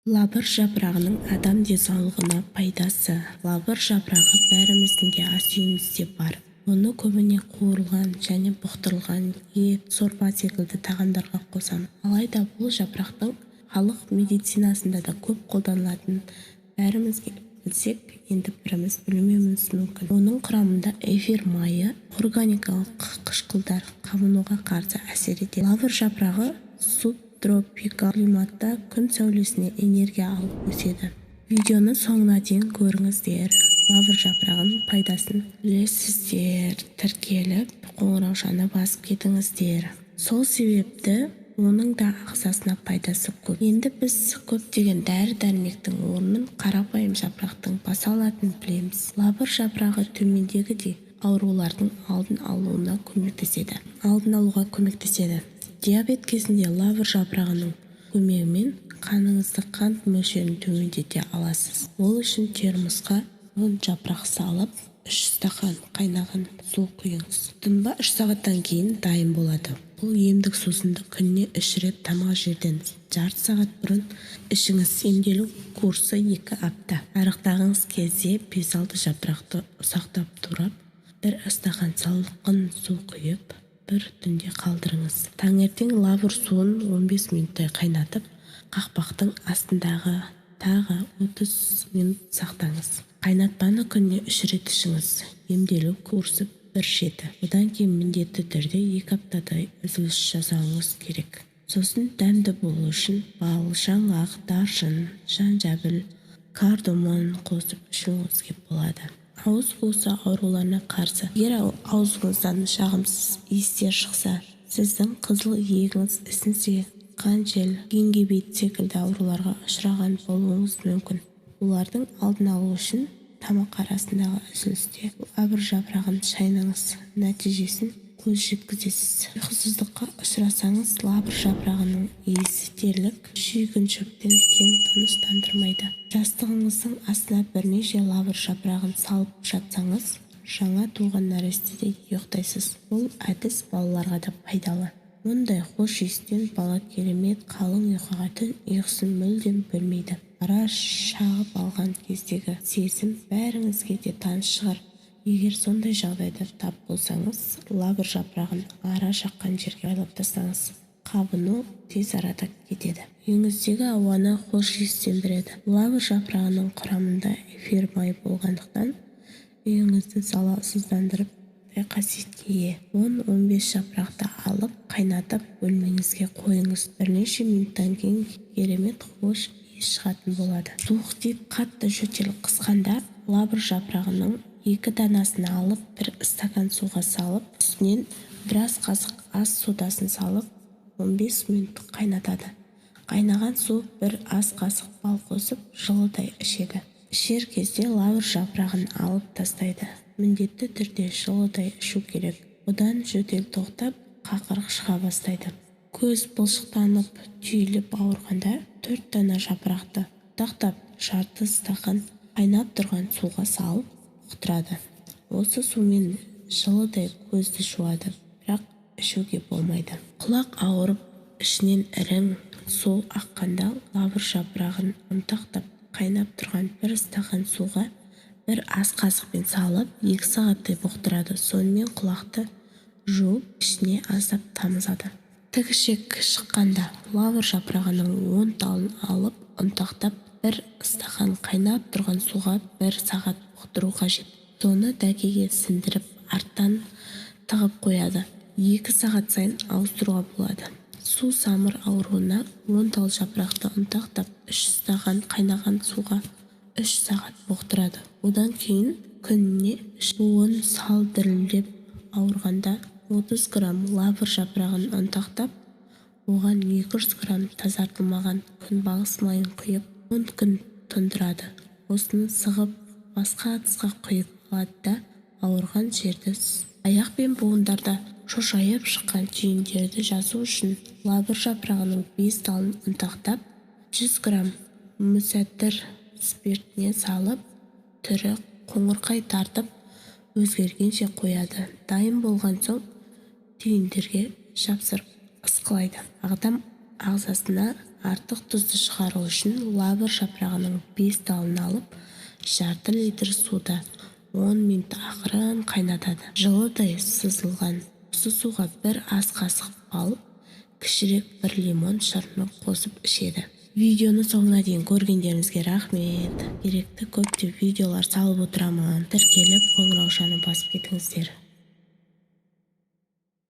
Лавр жапырағының адам денсаулығына пайдасы. Лавр жапырағы бәріміздің де ас үйімізде бар. Оны көбіне қуырылған және бұқтырылған ет, сорпа секілді тағамдарға қосамыз. Алайда бұл жапырақтың халық медицинасында да көп қолданылатын бәрімізге білсек, енді біріміз білмеуіміз мүмкін. Оның құрамында эфир майы, органикалық қышқылдар қабынуға қарсы әсер етеді. Лавр жапырағы субтропикалық климатта күн сәулесіне энергия алып өседі. Видеоны соңына дейін көріңіздер. Лавр жапырағының пайдасын білесіздер. Тіркеліп, қоңыраушаны басып кетіңіздер. Сол себепті оның да ағзасына пайдасы көп. Енді біз көптеген дәрі-дәрмектің орнын қарапайым жапырақтың баса алатынын білеміз. Лавр жапырағы төмендегідей аурулардың алдын алуға көмектеседі. Диабет кезінде лавр жапырағының көмегімен қаныңызды қант мөлшерін төмендете аласыз. Ол үшін термосқа 10 жапырақ салып, 3 стақан қайнаған су құйыңыз. Тұнба 3 сағаттан кейін дайын болады. Бұл емдік сусынды күніне 3 рет тамақ жерден жарты сағат бұрын ішіңіз. Емделу курсы 2 апта. Арықтағыңыз кезде 5-6 жапырақты ұсақтап турап, 1 стақан салқын су құйып, бір түнде қалдырыңыз. Таңертең лавр суын 15 минуттай қайнатып, қақпақтың астындағы тағы 30 минут сақтаңыз. Қайнатпаны күніне 3 рет ішіңіз. Емделу курсы 1 жеті. Одан кейін міндетті түрде 2 аптадай үзіліс жасауыңыз керек. Сосын дәмді болу үшін бал, жаңғақ, даршын, жанжабіл, кардамон қосып ішуіңізге болады. Ауыз қуысы ауруларына қарсы. Егер аузыңыздан жағымсыз иістер шықса, сіздің қызыл иегіңіз ісінсе, қанжел, гингивит секілді ауруларға ұшыраған болуыңыз мүмкін. Олардың алдын алу үшін тамақ арасындағы үзілісте лавр жапырағын шайнаңыз. Нәтижесін көз жеткізесіз. Ұйқысыздыққа ұшырасаңыз, лавр жапырағының иісі дерлік шүйгін шөптен кем тыныштандырмайды. Жастығыңыздың астына бірнеше лавр жапырағын салып жатсаңыз, жаңа туған нәрестедей ұйықтайсыз. Бұл әдіс балаларға да пайдалы. Мұндай хош иістен бала керемет қалың ұйқыға, түн ұйқысын мүлдем бөлмейді. Ара шағып алған кездегі сезім бәріңізге де таныс шығар. Егер сондай жағдайда тап болсаңыз, лавр жапырағын ара шаққан жерге байлап тастаңыз. Қабыну тез арада кетеді. Үйіңіздегі ауаны хош иістендіреді. Лавр жапырағының құрамында эфир майы болғандықтан үйіңізді залалсыздандырып қасиетке ие. 10-15 жапырақты алып, қайнатып, бөлмеңізге қойыңыз. Бірнеше минуттан кейін керемет хош иіс шығатын болады. Суық тиіп қатты жөтел қысқанда, лавр жапырағының 2 данасын алып, 1 стакан суға салып, үстінен біраз қасық ас содасын салып, 15 минут қайнатады. Қайнаған су 1 ас қасық бал қосып, жылыдай ішеді. Ішер кезде лавр жапырағын алып тастайды. Міндетті түрде жылыдай ішу керек. Одан жөтел тоқтап, қақырық шыға бастайды. Көз бұлшықтанып, түйіліп ауырғанда 4 дана жапырақты тақтап, жарты стақан қайнап тұрған суға салып бұқтырады. Осы сумен жылыдай көзді жуады, бірақ ішуге болмайды. Құлақ ауырып, ішінен ірің су аққанда лавр жапырағын ұнтақтап, қайнап тұрған 1 стақан суға 1 ас қасықпен салып, 2 сағаттай бұқтырады. Сонымен құлақты жуып, ішіне аздап тамызады. Тігішек шыққанда лавр жапырағының 10 талын алып, ұнтақтап, 1 стақан қайнап тұрған суға 1 сағат бұқтыру қажет. Соны дәкеге сіндіріп, арттан тығып қояды. 2 сағат сайын ауыстыруға болады. Су самыр ауруына 10 тал жапырақты ұнтақтап, 3 стақан қайнаған суға 3 сағат бұқтырады. Одан кейін күніне буын сал дірілдеп ауырғанда 30 грамм лавр жапырағын ұнтақтап, оған 200 грамм тазартылмаған күнбағыс майын құйып, 10 күн тұндырады. Осыны сығып, басқа ыдысқа құйып алады да, ауырған жерді аяқ пен буындарда шошайып шыққан түйіндерді жазу үшін лавр жапырағының 5 талын ұнтақтап, 100 грамм мүсәттір спиртіне салып, түрі қоңырқай тартып, өзгергенше қояды. Дайын болған соң түйіндерге жапсырып ысқылайды. Адам ағзасына артық тұзды шығару үшін лавр жапырағының 5 далын алып, жарты литр суда 10 минут ақырын қайнатады. Жылыдай сызылған осы суға бір ас қасық бал, кішірек бір лимон шырыны қосып ішеді. Видеоны соңына дейін көргендеріңізге рахмет. Керекті көптеп видеолар салып отырамын. Тіркеліп, қоңыраушаны басып кетіңіздер.